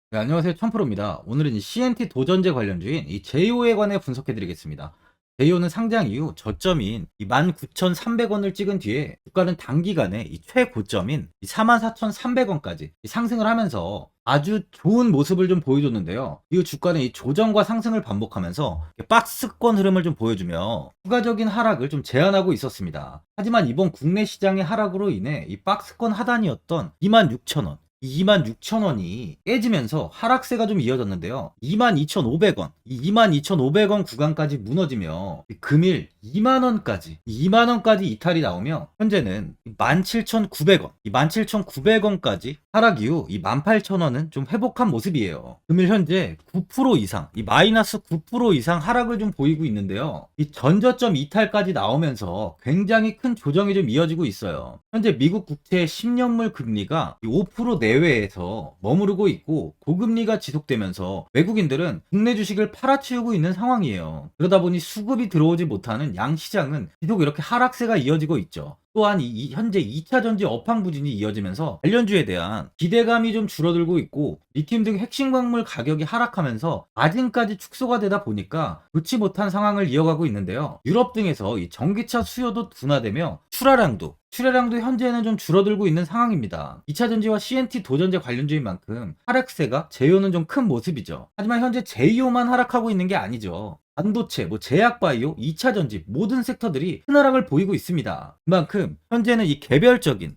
네, 안녕하세요. 천프로입니다. 오늘은 이 CNT 도전제 관련주인 이 제이오에 관해 분석해 드리겠습니다. 제이오는 상장 이후 저점인 이 19,300원을 찍은 뒤에 주가는 단기간에 이 최고점인 이 44,300원까지 상승을 하면서 아주 좋은 모습을 좀 보여줬는데요. 이후 주가는 이 조정과 상승을 반복하면서 박스권 흐름을 좀 보여주며 추가적인 하락을 좀 제한하고 있었습니다. 하지만 이번 국내 시장의 하락으로 인해 이 박스권 하단이었던 26,000원, 26,000원이 깨지면서 하락세가 좀 이어졌는데요. 22,500원, 이 22,500원 구간까지 무너지며 금일 2만원까지, 2만원까지 이탈이 나오며 현재는 17,900원, 이 17,900원까지 하락 이후 이 18,000원은 좀 회복한 모습이에요. 금일 현재 9% 이상, 이 마이너스 9% 이상 하락을 좀 보이고 있는데요. 이 전저점 이탈까지 나오면서 굉장히 큰 조정이 좀 이어지고 있어요. 현재 미국 국채 10년물 금리가 5% 내외에서 머무르고 있고 고금리가 지속되면서 외국인들은 국내 주식을 팔아치우고 있는 상황이에요. 그러다 보니 수급이 들어오지 못하는 양시장은 계속 이렇게 하락세가 이어지고 있죠. 또한 현재 2차 전지 업황 부진이 이어지면서 관련주에 대한 기대감이 좀 줄어들고 있고 리튬 등 핵심 광물 가격이 하락하면서 마진까지 축소가 되다 보니까 좋지 못한 상황을 이어가고 있는데요. 유럽 등에서 이 전기차 수요도 둔화되며 출하량도 현재는 좀 줄어들고 있는 상황입니다. 2차 전지와 CNT 도전제 관련주인 만큼 하락세가 제이오는 좀 큰 모습이죠. 하지만 현재 제이오만 하락하고 있는 게 아니죠. 반도체, 제약바이오, 2차 전지 모든 섹터들이 큰 하락을 보이고 있습니다. 그만큼 현재는 이 개별적인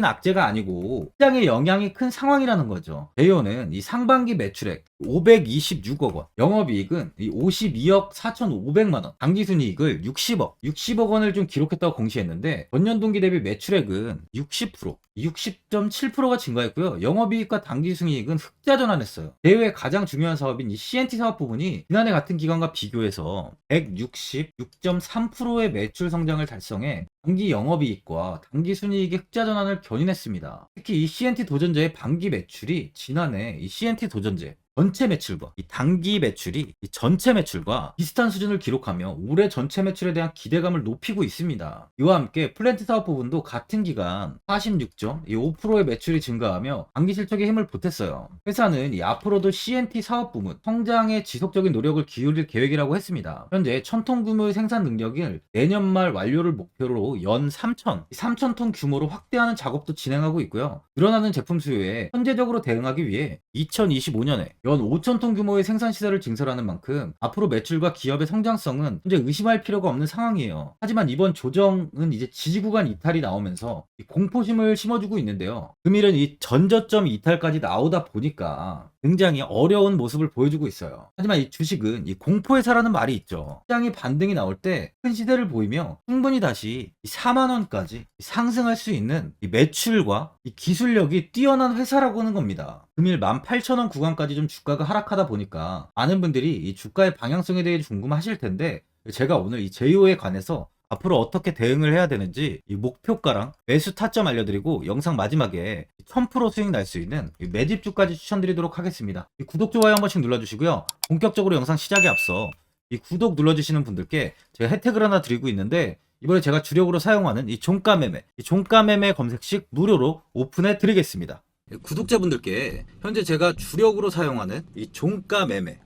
악재가 아니고 시장에 영향이 큰 상황이라는 거죠. 제이오는 이 상반기 매출액 526억 원, 영업이익은 이 52억 4,500만 원, 당기순이익을 60억 원을 좀 기록했다고 공시했는데 전년 동기 대비 매출액은 60.7%가 증가했고요. 영업이익과 당기순이익은 흑자 전환했어요. 제이오의 가장 중요한 사업인 이 CNT 사업 부분이 지난해 같은 기간과 비교해서 166.3%의 매출 성장을 달성해 단기 영업이익과 당기순이익의 흑자 전환을 견인했습니다. 특히 이 CNT 도전제의 반기 매출이 지난해 이 CNT 도전제 전체 매출과 이 단기 매출이 이 전체 매출과 비슷한 수준을 기록하며 올해 전체 매출에 대한 기대감을 높이고 있습니다. 이와 함께 플랜트 사업 부분도 같은 기간 46.5%의 매출이 증가하며 단기 실적에 힘을 보탰어요. 회사는 이 앞으로도 CNT 사업 부문 성장에 지속적인 노력을 기울일 계획이라고 했습니다. 현재 1000톤 규모의 생산 능력을 내년 말 완료를 목표로 연 3,000톤 규모로 확대하는 작업도 진행하고 있고요. 늘어나는 제품 수요에 현재적으로 대응하기 위해 2025년에 연 5,000톤 규모의 생산 시설을 증설하는 만큼 앞으로 매출과 기업의 성장성은 현재 의심할 필요가 없는 상황이에요. 하지만 이번 조정은 이제 지지구간 이탈이 나오면서 공포심을 심어주고 있는데요. 금일은 이 전저점 이탈까지 나오다 보니까 굉장히 어려운 모습을 보여주고 있어요. 하지만 이 주식은 이 공포의 사라는 말이 있죠. 시장이 반등이 나올 때 큰 시대를 보이며 충분히 다시 4만 원까지 상승할 수 있는 이 매출과 이 기술력이 뛰어난 회사라고 하는 겁니다. 금일 18,000원 구간까지 좀 주가가 하락하다 보니까 많은 분들이 이 주가의 방향성에 대해 궁금하실 텐데 제가 오늘 이 제이오에 관해서 앞으로 어떻게 대응을 해야 되는지 이 목표가랑 매수 타점 알려드리고 영상 마지막에 1000% 수익 날 수 있는 매집주까지 추천드리도록 하겠습니다. 이 구독, 좋아요 한 번씩 눌러주시고요. 본격적으로 영상 시작에 앞서 이 구독 눌러주시는 분들께 제가 혜택을 하나 드리고 있는데 이번에 제가 주력으로 사용하는 이 종가 매매 검색식 무료로 오픈해 드리겠습니다. 구독자분들께 현재 제가 주력으로 사용하는 이 종가 매매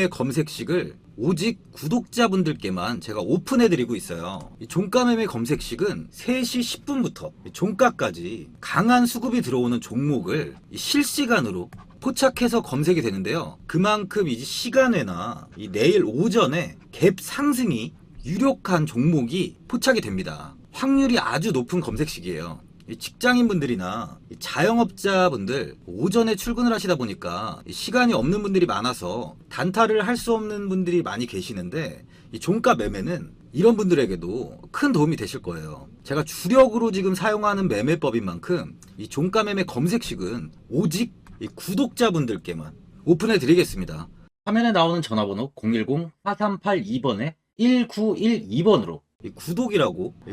검색식을 오직 구독자분들께만 제가 오픈해드리고 있어요. 이 종가 매매 검색식은 3시 10분부터 종가까지 강한 수급이 들어오는 종목을 실시간으로 포착해서 검색이 되는데요. 그만큼 이제 시간외나 이 내일 오전에 갭 상승이 유력한 종목이 포착이 됩니다. 확률이 아주 높은 검색식이에요. 직장인분들이나 자영업자분들 오전에 출근을 하시다 보니까 시간이 없는 분들이 많아서 단타를 할 수 없는 분들이 많이 계시는데 이 종가 매매는 이런 분들에게도 큰 도움이 되실 거예요. 제가 주력으로 지금 사용하는 매매법인 만큼 이 종가 매매 검색식은 오직 이 구독자분들께만 오픈해 드리겠습니다. 화면에 나오는 전화번호 010-4382번에 1912번으로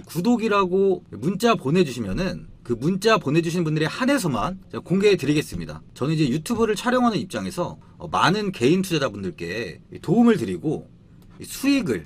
구독이라고 문자 보내주시면은 그 문자 보내주신 분들에 한해서만 제가 공개해 드리겠습니다. 저는 이제 유튜브를 촬영하는 입장에서 많은 개인 투자자분들께 도움을 드리고 수익을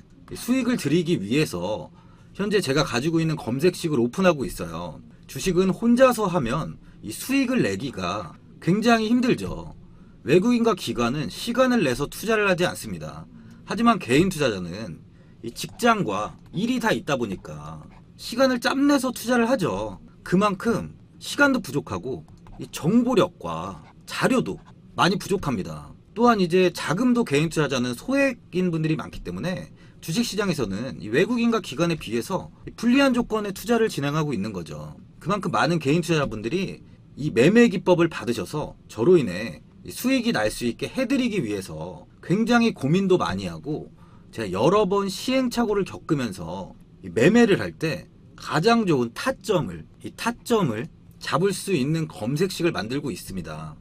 드리기 위해서 현재 제가 가지고 있는 검색식을 오픈하고 있어요. 주식은 혼자서 하면 이 수익을 내기가 굉장히 힘들죠. 외국인과 기관은 시간을 내서 투자를 하지 않습니다. 하지만 개인 투자자는 이 직장과 일이 다 있다 보니까 시간을 짬내서 투자를 하죠. 그만큼 시간도 부족하고 이 정보력과 자료도 많이 부족합니다. 또한 이제 자금도 개인 투자자는 소액인 분들이 많기 때문에 주식시장에서는 이 외국인과 기관에 비해서 불리한 조건의 투자를 진행하고 있는 거죠. 그만큼 많은 개인 투자자분들이 이 매매 기법을 받으셔서 저로 인해 수익이 날 수 있게 해드리기 위해서 굉장히 고민도 많이 하고, 제가 여러 번 시행착오를 겪으면서 매매를 할 때 가장 좋은 타점을 잡을 수 있는 검색식을 만들고 있습니다.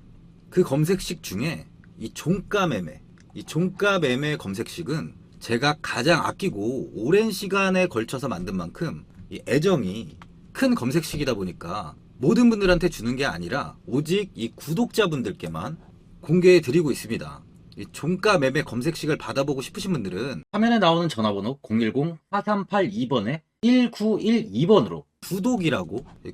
그 검색식 중에 이 종가 매매 검색식은 제가 가장 아끼고 오랜 시간에 걸쳐서 만든 만큼 이 애정이 큰 검색식이다 보니까 모든 분들한테 주는 게 아니라 오직 이 구독자분들께만 공개해 드리고 있습니다. 이 종가 매매 검색식을 받아보고 싶으신 분들은 화면에 나오는 전화번호 010-4382번에 1912번으로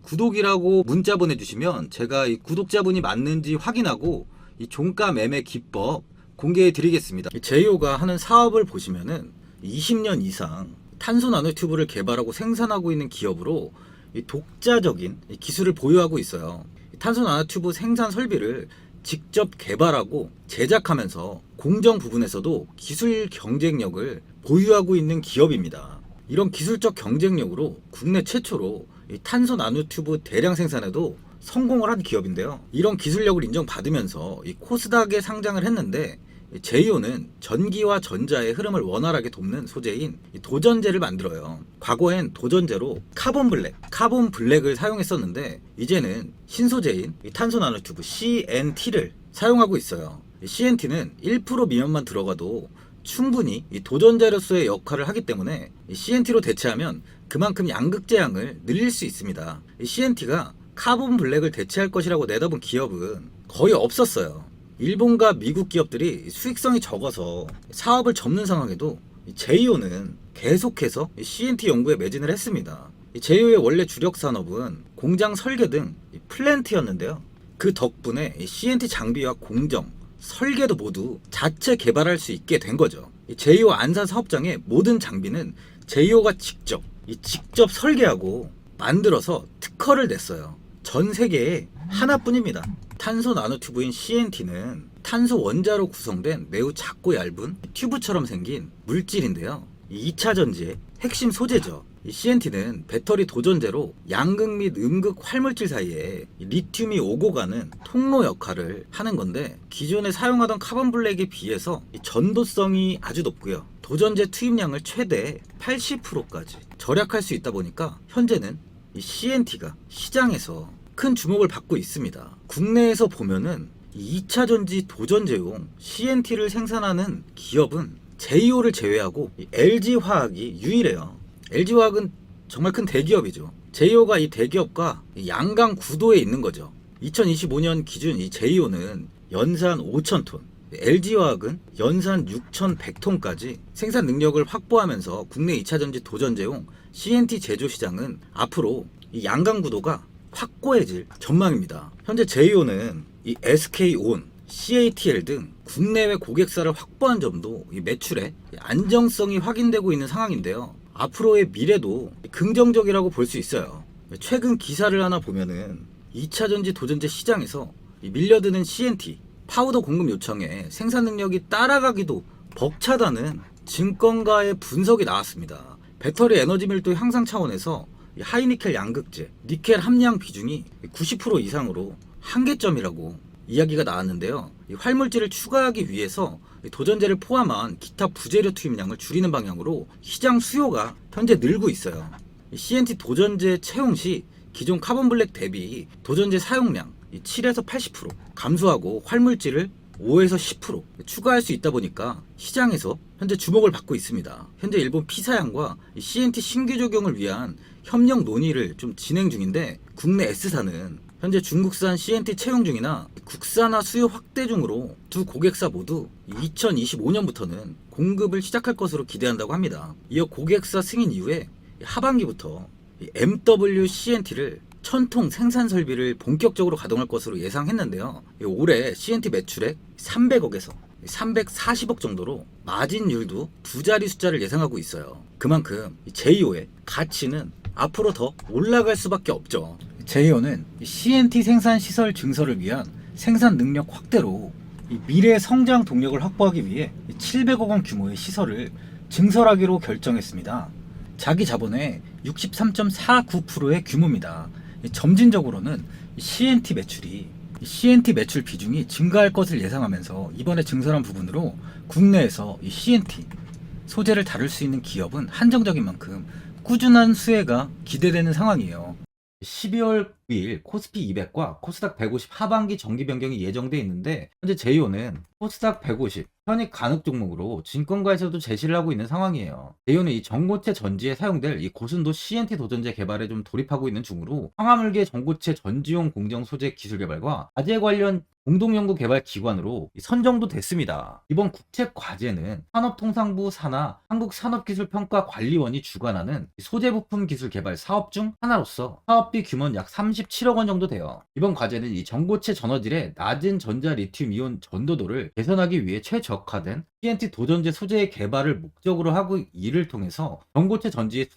구독이라고 문자 보내주시면 제가 이 구독자분이 맞는지 확인하고 이 종가 매매 기법 공개해 드리겠습니다. 제이오가 하는 사업을 보시면은 20년 이상 탄소 나노튜브를 개발하고 생산하고 있는 기업으로 이 독자적인 기술을 보유하고 있어요. 탄소 나노튜브 생산 설비를 직접 개발하고 제작하면서 공정 부분에서도 기술 경쟁력을 보유하고 있는 기업입니다. 이런 기술적 경쟁력으로 국내 최초로 이 탄소 나노튜브 대량 생산에도 성공을 한 기업인데요. 이런 기술력을 인정받으면서 이 코스닥에 상장을 했는데, 제이오는 전기와 전자의 흐름을 원활하게 돕는 소재인 도전제를 만들어요. 과거엔 도전제로 카본 블랙을 사용했었는데 이제는 신소재인 탄소 나노튜브 CNT를 사용하고 있어요. CNT는 1% 미만만 들어가도 충분히 이 도전제로서의 역할을 하기 때문에 CNT로 대체하면 그만큼 양극재량을 늘릴 수 있습니다. CNT가 카본 블랙을 대체할 것이라고 내다본 기업은 거의 없었어요. 일본과 미국 기업들이 수익성이 적어서 사업을 접는 상황에도 제이오는 계속해서 CNT 연구에 매진을 했습니다. 제이오의 원래 주력 산업은 공장 설계 등 플랜트였는데요. 그 덕분에 CNT 장비와 공정, 설계도 모두 자체 개발할 수 있게 된 거죠. 제이오 안산 사업장의 모든 장비는 제이오가 직접 설계하고 만들어서 특허를 냈어요. 전 세계에 하나뿐입니다. 탄소 나노튜브인 CNT는 탄소 원자로 구성된 매우 작고 얇은 튜브처럼 생긴 물질인데요. 2차 전지의 핵심 소재죠. CNT는 배터리 도전제로 양극 및 음극 활물질 사이에 리튬이 오고 가는 통로 역할을 하는 건데, 기존에 사용하던 카본 블랙에 비해서 전도성이 아주 높고요. 도전제 투입량을 최대 80%까지 절약할 수 있다 보니까 현재는 이 CNT가 시장에서 큰 주목을 받고 있습니다. 국내에서 보면은 2차 전지 도전제용 CNT를 생산하는 기업은 제이오를 제외하고 LG화학이 유일해요. LG화학은 정말 큰 대기업이죠. 제이오가 이 대기업과 양강 구도에 있는 거죠. 2025년 기준 이 제이오는 연산 5,000톤, LG화학은 연산 6,100톤까지 생산 능력을 확보하면서 국내 2차 전지 도전제용 CNT 제조 시장은 앞으로 이 양강 구도가 확고해질 전망입니다. 현재 제이오는 이 SK온, CATL 등 국내외 고객사를 확보한 점도 이 매출의 안정성이 확인되고 있는 상황인데요. 앞으로의 미래도 긍정적이라고 볼 수 있어요. 최근 기사를 하나 보면은 2차 전지 도전제 시장에서 밀려드는 CNT 파우더 공급 요청에 생산 능력이 따라가기도 벅차다는 증권가의 분석이 나왔습니다. 배터리 에너지 밀도 향상 차원에서 하이니켈 양극재, 니켈 함량 비중이 90% 이상으로 한계점이라고 이야기가 나왔는데요. 이 활물질을 추가하기 위해서 도전제를 포함한 기타 부재료 투입량을 줄이는 방향으로 시장 수요가 현재 늘고 있어요. CNT 도전제 채용 시 기존 카본 블랙 대비 도전제 사용량 7에서 80% 감소하고 활물질을 5에서 10% 추가할 수 있다 보니까 시장에서 현재 주목을 받고 있습니다. 현재 일본 P사양과 CNT 신규 적용을 위한 협력 논의를 좀 진행 중인데, 국내 S사는 현재 중국산 CNT 채용 중이나 국산화 수요 확대 중으로 두 고객사 모두 2025년부터는 공급을 시작할 것으로 기대한다고 합니다. 이어 고객사 승인 이후에 하반기부터 MW CNT를 1000통 생산 설비를 본격적으로 가동할 것으로 예상했는데요. 올해 CNT 매출액 300억에서 340억 정도로 마진율도 두 자리 숫자를 예상하고 있어요. 그만큼 제이오의 가치는 앞으로 더 올라갈 수밖에 없죠. 제이오는 CNT 생산 시설 증설을 위한 생산 능력 확대로 미래 성장 동력을 확보하기 위해 700억 원 규모의 시설을 증설하기로 결정했습니다. 자기 자본의 63.49%의 규모입니다. 점진적으로는 CNT 매출 비중이 증가할 것을 예상하면서 이번에 증설한 부분으로 국내에서 이 CNT 소재를 다룰 수 있는 기업은 한정적인 만큼 꾸준한 수혜가 기대되는 상황이에요. 12월 9일 코스피 200과 코스닥 150 하반기 정기 변경이 예정돼 있는데 현재 제이오는 코스닥 150 현익 간혹 종목으로 증권가에서도 제시를 하고 있는 상황이에요. 제이오는 이 전고체 전지에 사용될 이 고순도 CNT 도전제 개발에 좀 돌입하고 있는 중으로 황화물계 전고체 전지용 공정 소재 기술 개발과 과제 관련 공동연구 개발 기관으로 선정도 됐습니다. 이번 국책 과제는 산업통상부 산하 한국산업기술평가관리원이 주관하는 소재 부품 기술 개발 사업 중 하나로서 사업비 규모는 약 37억 원 정도 돼요. 이번 과제는 이 전고체 전어질의 낮은 전자 리튬 이온 전도도를 개선하기 위해 최적화된 CNT 도전제 소재의 개발을 목적으로 하고 이를 통해서 전고체 전지의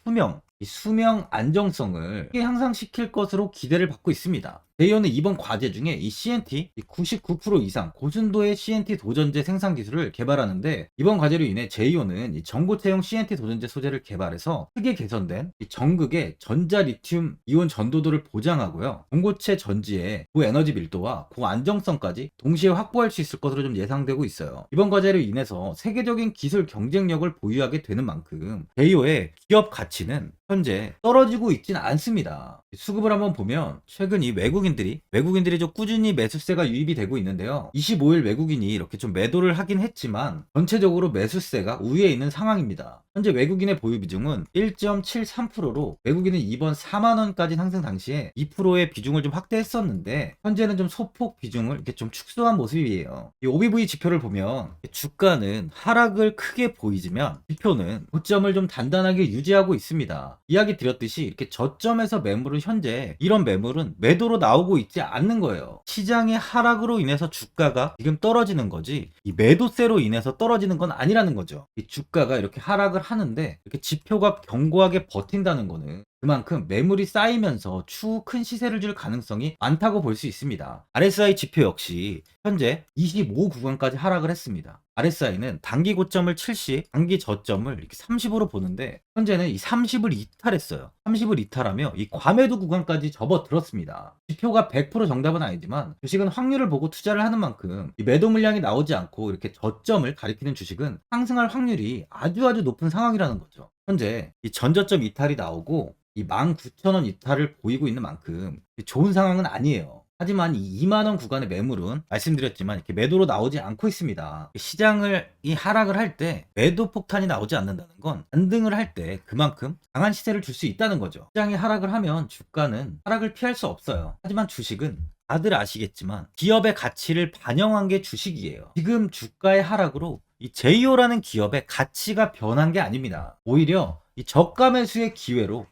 수명 안정성을 향상시킬 것으로 기대를 받고 있습니다. 제이오는 이번 과제 중에 이 CNT 99% 이상 고순도의 CNT 도전제 생산 기술을 개발하는데 이번 과제로 인해 제이오는 이 전고체용 CNT 도전제 소재를 개발해서 크게 개선된 이 전극의 전자 리튬 이온 전도도를 보장하고요. 전고체 전지의 고에너지 밀도와 고안정성까지 동시에 확보할 수 있을 것으로 좀 예상되고 있어요. 이번 과제로 인해서 세계적인 기술 경쟁력을 보유하게 되는 만큼 제이오의 기업 가치는 현재 떨어지고 있진 않습니다. 수급을 한번 보면 최근 이 외국인들이 좀 꾸준히 매수세가 유입이 되고 있는데요. 25일 외국인이 이렇게 좀 매도를 하긴 했지만 전체적으로 매수세가 우위에 있는 상황입니다. 현재 외국인의 보유 비중은 1.73%로 외국인은 이번 4만원까지 상승 당시에 2%의 비중을 좀 확대했었는데 현재는 좀 소폭 비중을 이렇게 좀 축소한 모습이에요. 이 OBV 지표를 보면 주가는 하락을 크게 보이지만 지표는 고점을 좀 단단하게 유지하고 있습니다. 이야기 드렸듯이 이렇게 저점에서 매물은 현재 이런 매물은 매도로 나오고 있지 않는 거예요. 시장의 하락으로 인해서 주가가 지금 떨어지는 거지 이 매도세로 인해서 떨어지는 건 아니라는 거죠. 이 주가가 이렇게 하락을 하는데 이렇게 지표가 견고하게 버틴다는 거는 그만큼 매물이 쌓이면서 추후 큰 시세를 줄 가능성이 많다고 볼 수 있습니다. RSI 지표 역시 현재 25 구간까지 하락을 했습니다. RSI는 단기 고점을 70, 단기 저점을 이렇게 30으로 보는데 현재는 이 30을 이탈했어요. 30을 이탈하며 이 과매도 구간까지 접어들었습니다. 지표가 100% 정답은 아니지만 주식은 확률을 보고 투자를 하는 만큼 이 매도 물량이 나오지 않고 이렇게 저점을 가리키는 주식은 상승할 확률이 아주 높은 상황이라는 거죠. 현재 이 전저점 이탈이 나오고 이 19,000원 이탈을 보이고 있는 만큼 좋은 상황은 아니에요. 하지만 이 2만원 구간의 매물은 말씀드렸지만 이렇게 매도로 나오지 않고 있습니다. 시장을 이 하락을 할 때 매도 폭탄이 나오지 않는다는 건 반등을 할 때 그만큼 강한 시세를 줄 수 있다는 거죠. 시장이 하락을 하면 주가는 하락을 피할 수 없어요. 하지만 주식은 다들 아시겠지만 기업의 가치를 반영한 게 주식이에요. 지금 주가의 하락으로 이 제이오라는 기업의 가치가 변한 게 아닙니다. 오히려 이 저가 매수의 기회로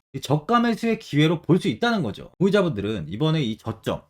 볼 수 있다는 거죠. 보유자분들은 이번에 이 저점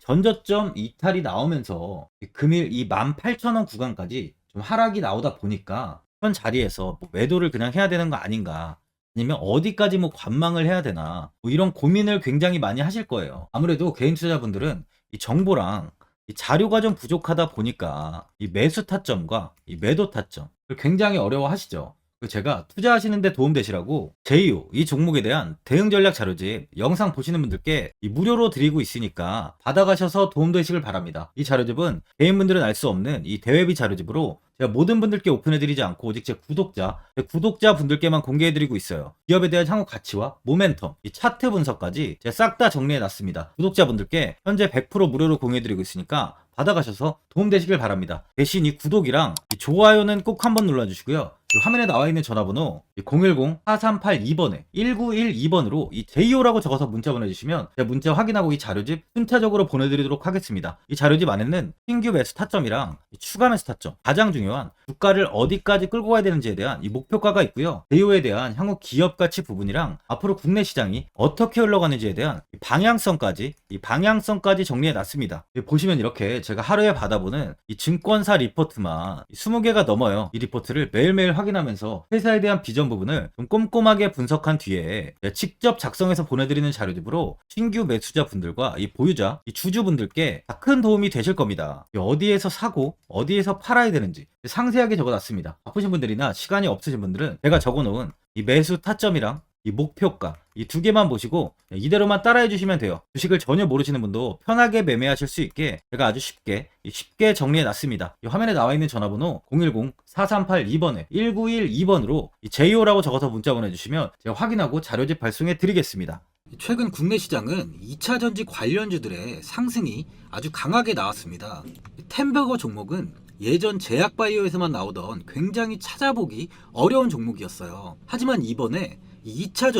전저점 이탈이 나오면서 금일 이 18,000원 구간까지 좀 하락이 나오다 보니까 현 자리에서 뭐 매도를 그냥 해야 되는 거 아닌가, 아니면 어디까지 뭐 관망을 해야 되나, 뭐 이런 고민을 굉장히 많이 하실 거예요. 아무래도 개인 투자자분들은 이 정보랑 이 자료가 좀 부족하다 보니까 이 매수 타점과 이 매도 타점을 굉장히 어려워하시죠. 제가 투자하시는데 도움되시라고 제이오 이 종목에 대한 대응 전략 자료집 영상 보시는 분들께 무료로 드리고 있으니까 받아가셔서 도움되시길 바랍니다. 이 자료집은 개인분들은 알 수 없는 이 대외비 자료집으로 제가 모든 분들께 오픈해드리지 않고 오직 제 구독자분들께만 공개해드리고 있어요. 기업에 대한 향후 가치와 모멘텀, 이 차트 분석까지 제가 싹 다 정리해놨습니다. 구독자분들께 현재 100% 무료로 공유해드리고 있으니까 받아가셔서 도움되시길 바랍니다. 대신 이 구독이랑 이 좋아요는 꼭 한번 눌러주시고요. 화면에 나와 있는 전화번호 010-4382번에 1912번으로 이 JO라고 적어서 문자 보내주시면 제가 문자 확인하고 이 자료집 순차적으로 보내드리도록 하겠습니다. 이 자료집 안에는 신규 매수 타점이랑 추가 매수 타점, 가장 중요한 주가를 어디까지 끌고 가야 되는지에 대한 이 목표가가 있고요. JO에 대한 향후 기업 가치 부분이랑 앞으로 국내 시장이 어떻게 흘러가는지에 대한 이 방향성까지 정리해 놨습니다. 보시면 이렇게 제가 하루에 받아보는 이 증권사 리포트만 20개가 넘어요. 이 리포트를 매일매일 확인하면서 회사에 대한 비전 부분을 좀 꼼꼼하게 분석한 뒤에 직접 작성해서 보내드리는 자료집으로 신규 매수자 분들과 이 보유자, 이 주주분들께 큰 도움이 되실 겁니다. 어디에서 사고 어디에서 팔아야 되는지 상세하게 적어놨습니다. 바쁘신 분들이나 시간이 없으신 분들은 제가 적어놓은 이 매수 타점이랑 이 목표가 이 두 개만 보시고 이대로만 따라해 주시면 돼요. 주식을 전혀 모르시는 분도 편하게 매매하실 수 있게 제가 아주 쉽게 정리해 놨습니다. 이 화면에 나와 있는 전화번호 010-4382번에 1912번으로 JO라고 적어서 문자 보내주시면 제가 확인하고 자료집 발송해 드리겠습니다. 최근 국내 시장은 2차 전지 관련주들의 상승이 아주 강하게 나왔습니다. 템버거 종목은 예전 제약바이오에서만 나오던 굉장히 찾아보기 어려운 종목이었어요. 하지만 이번에 2차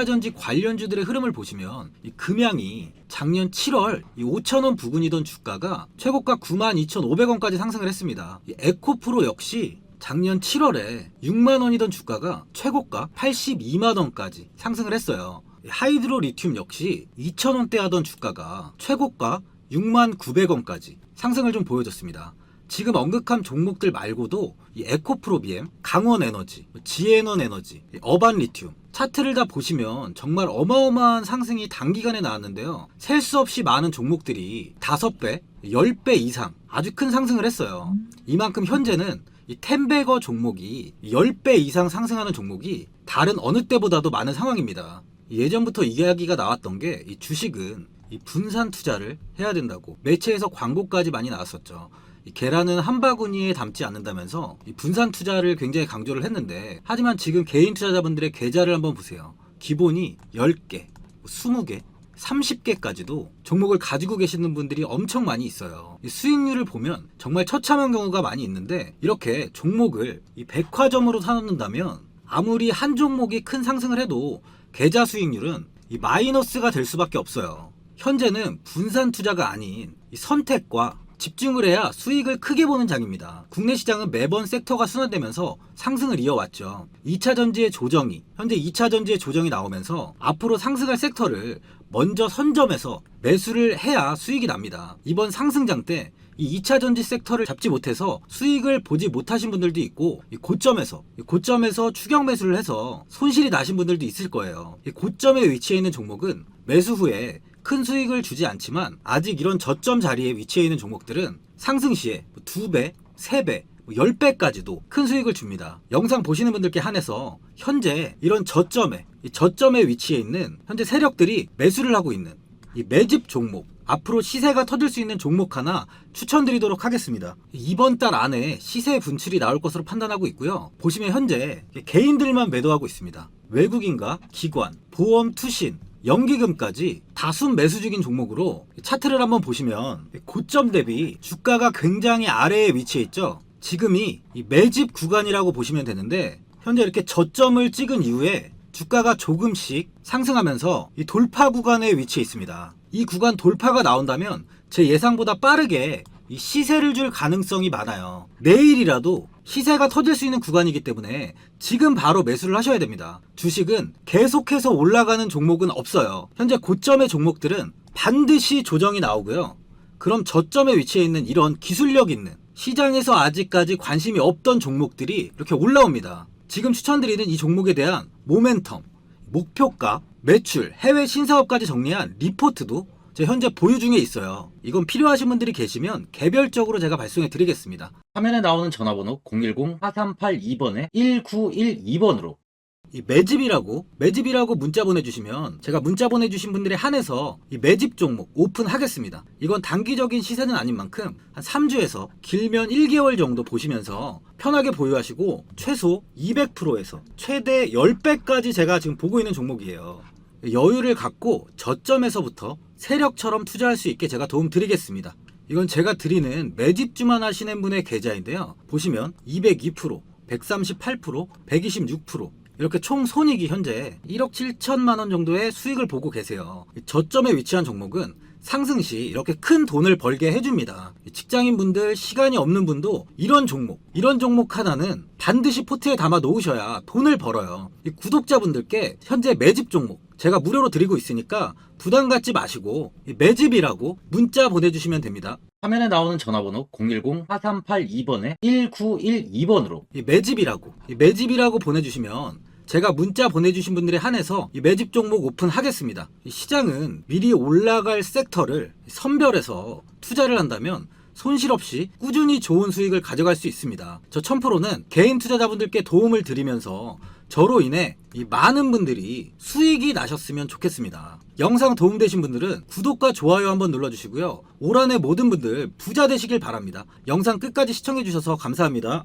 전지 관련주들의 흐름을 보시면 이 금양이 작년 7월 5,000원 부근이던 주가가 최고가 92,500원까지 상승을 했습니다. 이 에코프로 역시 작년 7월에 6만원이던 주가가 최고가 82만원까지 상승을 했어요. 하이드로 리튬 역시 2,000원대 하던 주가가 최고가 69,900원까지 상승을 좀 보여줬습니다. 지금 언급한 종목들 말고도 이 에코프로비엠, 강원에너지, 지에넌 에너지, 어반 리튬 차트를 다 보시면 정말 어마어마한 상승이 단기간에 나왔는데요. 셀 수 없이 많은 종목들이 5배, 10배 이상 아주 큰 상승을 했어요. 이만큼 현재는 이 템베거 종목이 10배 이상 상승하는 종목이 다른 어느 때보다도 많은 상황입니다. 예전부터 이야기가 나왔던 게 이 주식은 이 분산 투자를 해야 된다고 매체에서 광고까지 많이 나왔었죠. 이 계란은 한 바구니에 담지 않는다면서 이 분산 투자를 굉장히 강조를 했는데, 하지만 지금 개인 투자자분들의 계좌를 한번 보세요. 기본이 10개, 20개, 30개까지도 종목을 가지고 계시는 분들이 엄청 많이 있어요. 이 수익률을 보면 정말 처참한 경우가 많이 있는데, 이렇게 종목을 이 백화점으로 사놓는다면 아무리 한 종목이 큰 상승을 해도 계좌 수익률은 이 마이너스가 될 수밖에 없어요. 현재는 분산 투자가 아닌 이 선택과 집중을 해야 수익을 크게 보는 장입니다. 국내 시장은 매번 섹터가 순환되면서 상승을 이어왔죠. 2차 전지의 조정이, 현재 2차 전지의 조정이 나오면서 앞으로 상승할 섹터를 먼저 선점해서 매수를 해야 수익이 납니다. 이번 상승장 때 이 2차 전지 섹터를 잡지 못해서 수익을 보지 못하신 분들도 있고, 이 고점에서 추격 매수를 해서 손실이 나신 분들도 있을 거예요. 이 고점에 위치해 있는 종목은 매수 후에 큰 수익을 주지 않지만, 아직 이런 저점 자리에 위치해 있는 종목들은 상승 시에 2배, 3배, 10배까지도 큰 수익을 줍니다. 영상 보시는 분들께 한해서 현재 이런 저점에 위치해 있는 현재 세력들이 매수를 하고 있는 이 매집 종목, 앞으로 시세가 터질 수 있는 종목 하나 추천드리도록 하겠습니다. 이번 달 안에 시세 분출이 나올 것으로 판단하고 있고요. 보시면 현재 개인들만 매도하고 있습니다. 외국인과 기관, 보험, 투신, 연기금까지 다수 매수 중인 종목으로 차트를 한번 보시면 고점 대비 주가가 굉장히 아래에 위치해 있죠. 지금이 이 매집 구간이라고 보시면 되는데, 현재 이렇게 저점을 찍은 이후에 주가가 조금씩 상승하면서 이 돌파 구간에 위치해 있습니다. 이 구간 돌파가 나온다면 제 예상보다 빠르게 이 시세를 줄 가능성이 많아요. 내일이라도 시세가 터질 수 있는 구간이기 때문에 지금 바로 매수를 하셔야 됩니다. 주식은 계속해서 올라가는 종목은 없어요. 현재 고점의 종목들은 반드시 조정이 나오고요. 그럼 저점에 위치해 있는 이런 기술력 있는, 시장에서 아직까지 관심이 없던 종목들이 이렇게 올라옵니다. 지금 추천드리는 이 종목에 대한 모멘텀, 목표가, 매출, 해외 신사업까지 정리한 리포트도 제 현재 보유 중에 있어요. 이건 필요하신 분들이 계시면 개별적으로 제가 발송해 드리겠습니다. 화면에 나오는 전화번호 010-4382번에 1912번으로 이 매집이라고 문자 보내주시면 제가 문자 보내주신 분들에 한해서 이 매집 종목 오픈하겠습니다. 이건 단기적인 시세는 아닌 만큼 한 3주에서 길면 1개월 정도 보시면서 편하게 보유하시고, 최소 200%에서 최대 10배까지 제가 지금 보고 있는 종목이에요. 여유를 갖고 저점에서부터 세력처럼 투자할 수 있게 제가 도움 드리겠습니다. 이건 제가 드리는 매집주만 하시는 분의 계좌인데요. 보시면 202%, 138%, 126%. 이렇게 총 손익이 현재 1억 7천만 원 정도의 수익을 보고 계세요. 저점에 위치한 종목은 상승 시 이렇게 큰 돈을 벌게 해줍니다. 직장인분들, 시간이 없는 분도 이런 종목 하나는 반드시 포트에 담아 놓으셔야 돈을 벌어요. 이 구독자분들께 현재 매집 종목 제가 무료로 드리고 있으니까 부담 갖지 마시고 매집이라고 문자 보내주시면 됩니다. 화면에 나오는 전화번호 010-4382번에 1912번으로 매집이라고 보내주시면 제가 문자 보내주신 분들에 한해서 이 매집 종목 오픈하겠습니다. 이 시장은 미리 올라갈 섹터를 선별해서 투자를 한다면 손실 없이 꾸준히 좋은 수익을 가져갈 수 있습니다. 저 1000%는 개인 투자자분들께 도움을 드리면서 저로 인해 이 많은 분들이 수익이 나셨으면 좋겠습니다. 영상 도움되신 분들은 구독과 좋아요 한번 눌러주시고요. 올 한해 모든 분들 부자 되시길 바랍니다. 영상 끝까지 시청해주셔서 감사합니다.